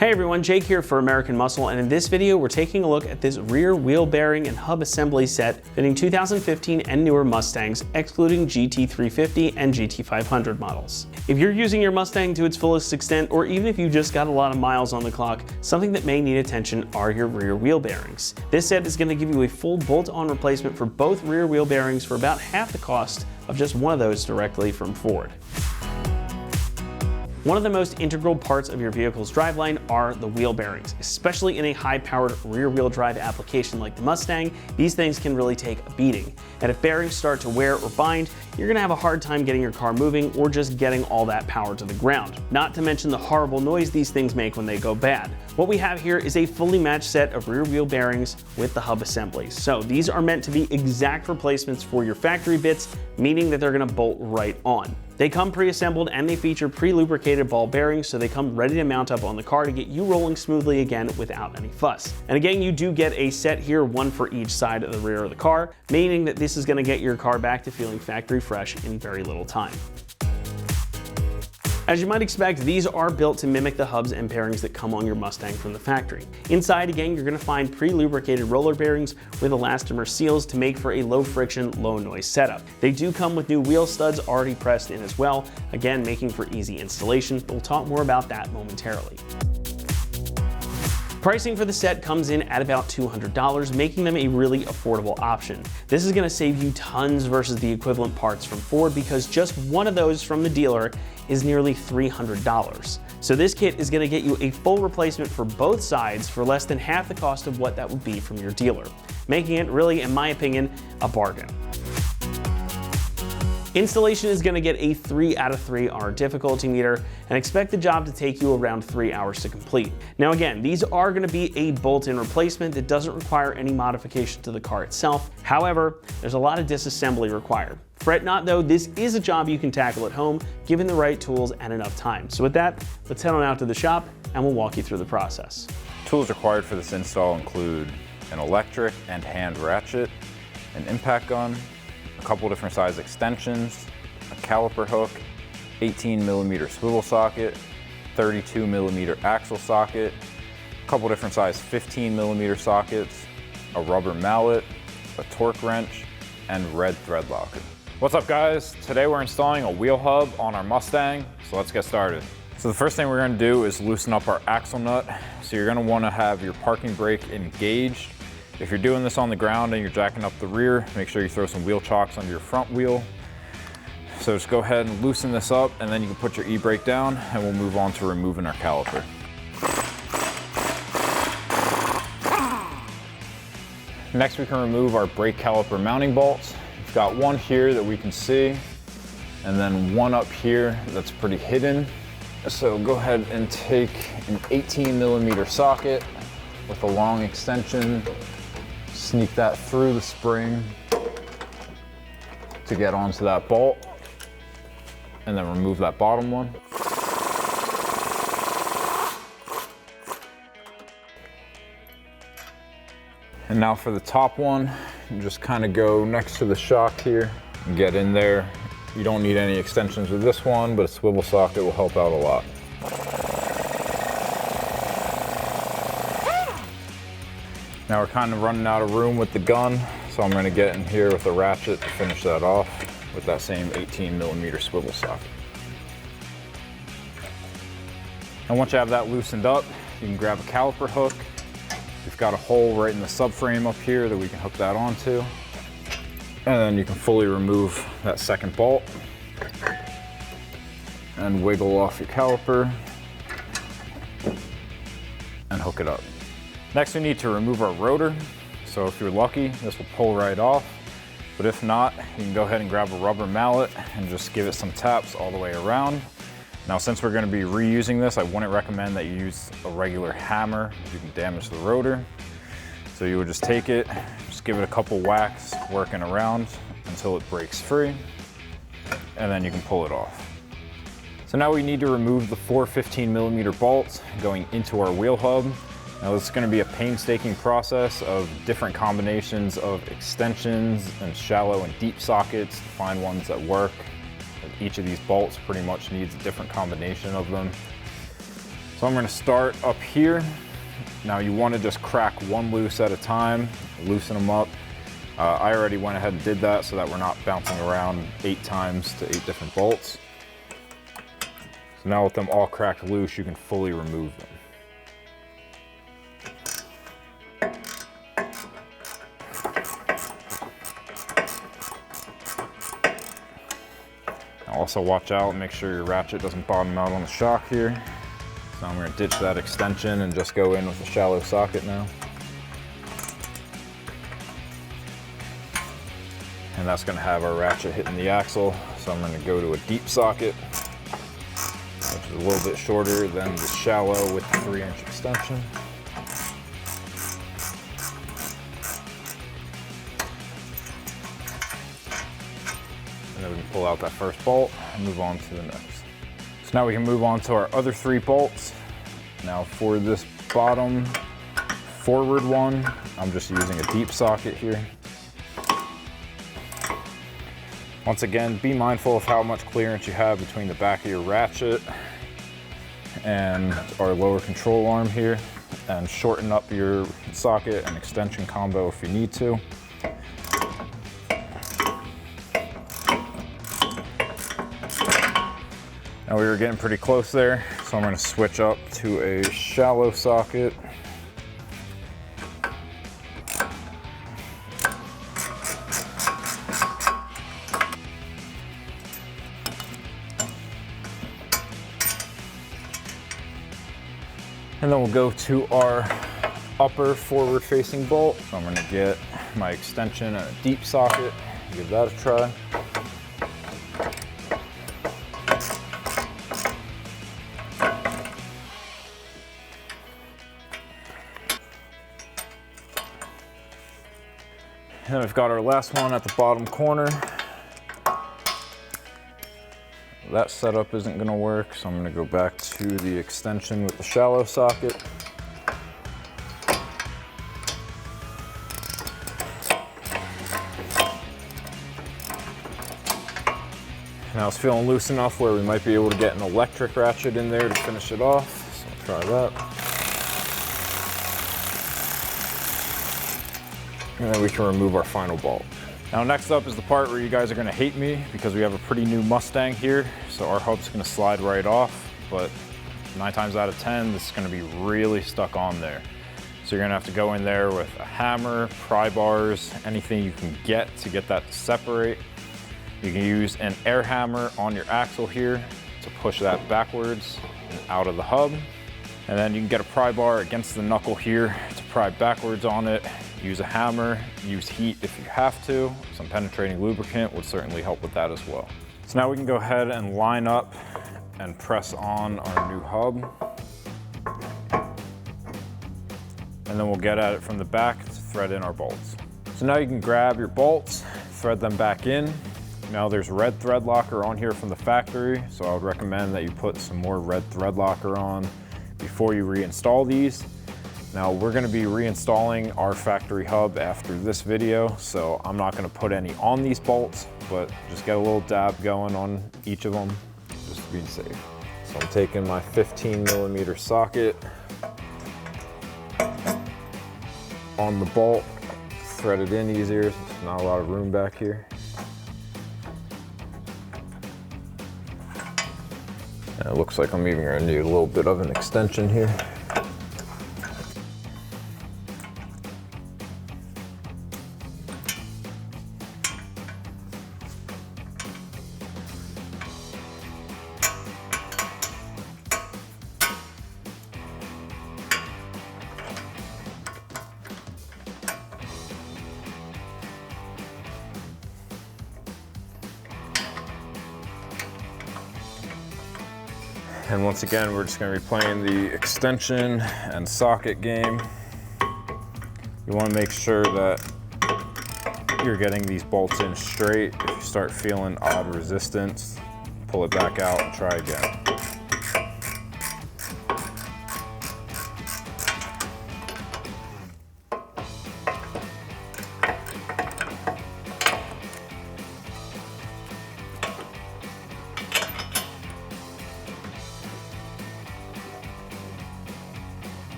Hey everyone, Jake here for American Muscle, and in this video we're taking a look at this rear wheel bearing and hub assembly set fitting 2015 and newer Mustangs, excluding GT350 and GT500 models. If you're using your Mustang to its fullest extent, or even if you just got a lot of miles on the clock, something that may need attention are your rear wheel bearings. This set is going to give you a full bolt-on replacement for both rear wheel bearings for about half the cost of just one of those directly from Ford. One of the most integral parts of your vehicle's driveline are the wheel bearings. Especially in a high-powered rear-wheel drive application like the Mustang, these things can really take a beating. And if bearings start to wear or bind, you're gonna have a hard time getting your car moving or just getting all that power to the ground. Not to mention the horrible noise these things make when they go bad. What we have here is a fully matched set of rear wheel bearings with the hub assemblies. So these are meant to be exact replacements for your factory bits, meaning that they're gonna bolt right on. They come pre-assembled and they feature pre-lubricated ball bearings, so they come ready to mount up on the car to get you rolling smoothly again without any fuss. And again, you do get a set here, one for each side of the rear of the car, meaning that this is gonna get your car back to feeling factory fresh in very little time. As you might expect, these are built to mimic the hubs and bearings that come on your Mustang from the factory. Inside, again, you're going to find pre-lubricated roller bearings with elastomer seals to make for a low-friction, low-noise setup. They do come with new wheel studs already pressed in as well, again, making for easy installation. We'll talk more about that momentarily. Pricing for the set comes in at about $200, making them a really affordable option. This is going to save you tons versus the equivalent parts from Ford, because just one of those from the dealer is nearly $300. So this kit is going to get you a full replacement for both sides for less than half the cost of what that would be from your dealer, making it really, in my opinion, a bargain. Installation is going to get a 3 out of 3 on our difficulty meter, and expect the job to take you around 3 hours to complete. Now again, these are going to be a bolt-in replacement that doesn't require any modification to the car itself. However, there's a lot of disassembly required. Fret not though, this is a job you can tackle at home, given the right tools and enough time. So with that, let's head on out to the shop and we'll walk you through the process. Tools required for this install include an electric and hand ratchet, an impact gun, a couple different size extensions, a caliper hook, 18mm swivel socket, 32mm axle socket, a couple different size 15mm sockets, a rubber mallet, a torque wrench, and red thread locker. What's up guys? Today we're installing a wheel hub on our Mustang, so let's get started. So the first thing we're going to do is loosen up our axle nut. So you're going to want to have your parking brake engaged. If you're doing this on the ground and you're jacking up the rear, make sure you throw some wheel chocks under your front wheel. So just go ahead and loosen this up, and then you can put your e-brake down and we'll move on to removing our caliper. Next we can remove our brake caliper mounting bolts. We've got one here that we can see, and then one up here that's pretty hidden. So go ahead and take an 18mm socket with a long extension. Sneak that through the spring to get onto that bolt, and then remove that bottom one. And now for the top one, you just kind of go next to the shock here and get in there. You don't need any extensions with this one, but a swivel socket will help out a lot. Now we're kind of running out of room with the gun, so I'm going to get in here with a ratchet to finish that off with that same 18mm swivel socket. And once you have that loosened up, you can grab a caliper hook. We've got a hole right in the subframe up here that we can hook that onto. And then you can fully remove that second bolt and wiggle off your caliper and hook it up. Next we need to remove our rotor. So if you're lucky, this will pull right off. But if not, you can go ahead and grab a rubber mallet and just give it some taps all the way around. Now since we're going to be reusing this, I wouldn't recommend that you use a regular hammer. You can damage the rotor. So you would just take it, just give it a couple whacks, working around until it breaks free, and then you can pull it off. So now we need to remove the 4 15mm bolts going into our wheel hub. Now this is going to be a painstaking process of different combinations of extensions and shallow and deep sockets to find ones that work. Each of these bolts pretty much needs a different combination of them. So I'm gonna start up here. Now you wanna just crack one loose at a time, loosen them up. I already went ahead and did that so that we're not bouncing around 8 times to 8 different bolts. So now with them all cracked loose, you can fully remove them. Also watch out, make sure your ratchet doesn't bottom out on the shock here. So I'm gonna ditch that extension and just go in with a shallow socket now. And that's gonna have our ratchet hitting the axle. So I'm gonna go to a deep socket, which is a little bit shorter than the shallow with the 3-inch extension. And then we can pull out that first bolt and move on to the next. So now we can move on to our other 3 bolts. Now for this bottom forward one, I'm just using a deep socket here. Once again, be mindful of how much clearance you have between the back of your ratchet and our lower control arm here, and shorten up your socket and extension combo if you need to. Now we were getting pretty close there, so I'm going to switch up to a shallow socket. And then we'll go to our upper forward facing bolt. So I'm going to get my extension and a deep socket, give that a try. And then we've got our last one at the bottom corner. That setup isn't gonna work, so I'm gonna go back to the extension with the shallow socket. Now it's feeling loose enough where we might be able to get an electric ratchet in there to finish it off, so I'll try that. And then we can remove our final bolt. Now next up is the part where you guys are gonna hate me because we have a pretty new Mustang here, so our hub's gonna slide right off, but 9 times out of 10, this is gonna be really stuck on there. So you're gonna have to go in there with a hammer, pry bars, anything you can get to get that to separate. You can use an air hammer on your axle here to push that backwards and out of the hub. And then you can get a pry bar against the knuckle here to pry backwards on it. Use a hammer, use heat if you have to. Some penetrating lubricant would certainly help with that as well. So now we can go ahead and line up and press on our new hub. And then we'll get at it from the back to thread in our bolts. So now you can grab your bolts, thread them back in. Now there's red thread locker on here from the factory, so I would recommend that you put some more red thread locker on before you reinstall these. Now we're gonna be reinstalling our factory hub after this video, so I'm not gonna put any on these bolts, but just get a little dab going on each of them, just to be safe. So I'm taking my 15mm socket on the bolt, thread it in easier, there's not a lot of room back here. And it looks like I'm even gonna need a little bit of an extension here. And once again, we're just gonna be playing the extension and socket game. You wanna make sure that you're getting these bolts in straight. If you start feeling odd resistance, pull it back out and try again.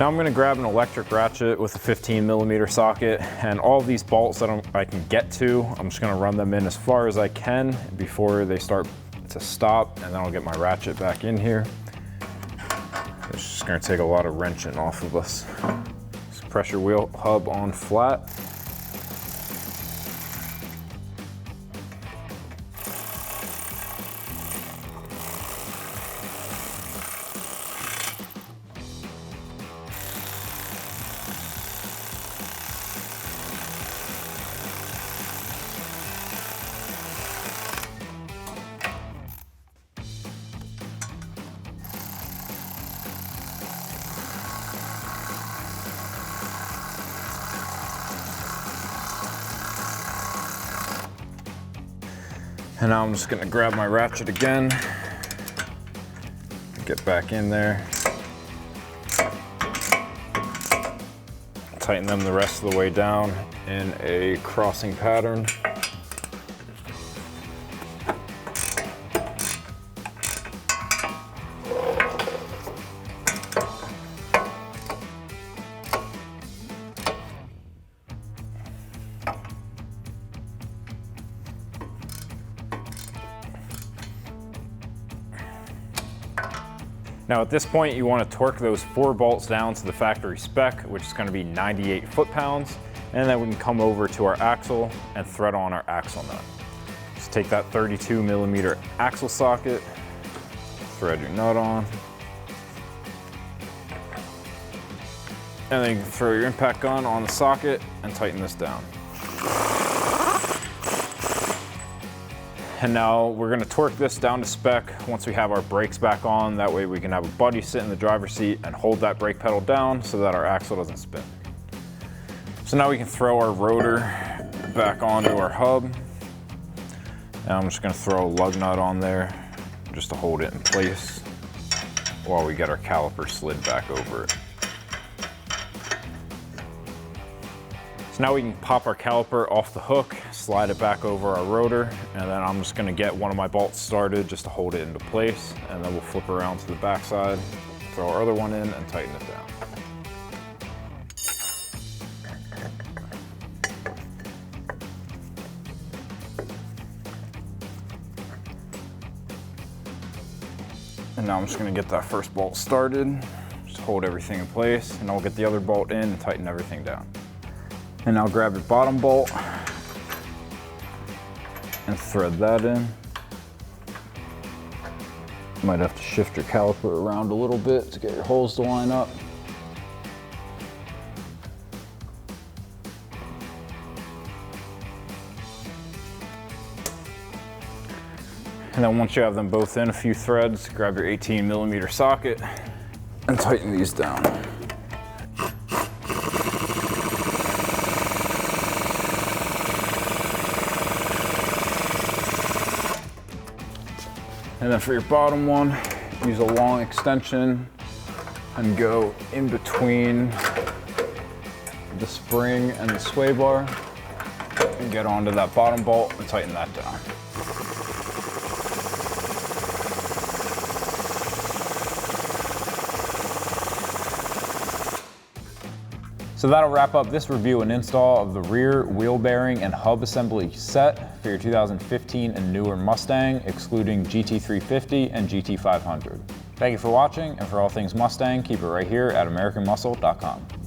Now I'm gonna grab an electric ratchet with a 15mm socket, and all of these bolts that I can get to, I'm just gonna run them in as far as I can before they start to stop, and then I'll get my ratchet back in here. It's just gonna take a lot of wrenching off of us. This pressure wheel hub on flat. And now I'm just gonna grab my ratchet again, get back in there, tighten them the rest of the way down in a crossing pattern. Now at this point, you want to torque those 4 bolts down to the factory spec, which is going to be 98 foot-pounds, and then we can come over to our axle and thread on our axle nut. Just take that 32mm axle socket, thread your nut on, and then you can throw your impact gun on the socket and tighten this down. And now we're gonna torque this down to spec once we have our brakes back on. That way we can have a buddy sit in the driver's seat and hold that brake pedal down so that our axle doesn't spin. So now we can throw our rotor back onto our hub. And I'm just gonna throw a lug nut on there just to hold it in place while we get our caliper slid back over it. So now we can pop our caliper off the hook, slide it back over our rotor, and then I'm just gonna get one of my bolts started just to hold it into place, and then we'll flip around to the backside, throw our other one in, and tighten it down. And now I'm just gonna get that first bolt started, just hold everything in place, and I'll get the other bolt in and tighten everything down. And I'll grab your bottom bolt and thread that in. You might have to shift your caliper around a little bit to get your holes to line up. And then once you have them both in, a few threads, grab your 18mm socket and tighten these down. And then for your bottom one, use a long extension and go in between the spring and the sway bar and get onto that bottom bolt and tighten that down. So that'll wrap up this review and install of the rear wheel bearing and hub assembly set for your 2015 and newer Mustang, excluding GT350 and GT500. Thank you for watching, and for all things Mustang, keep it right here at AmericanMuscle.com.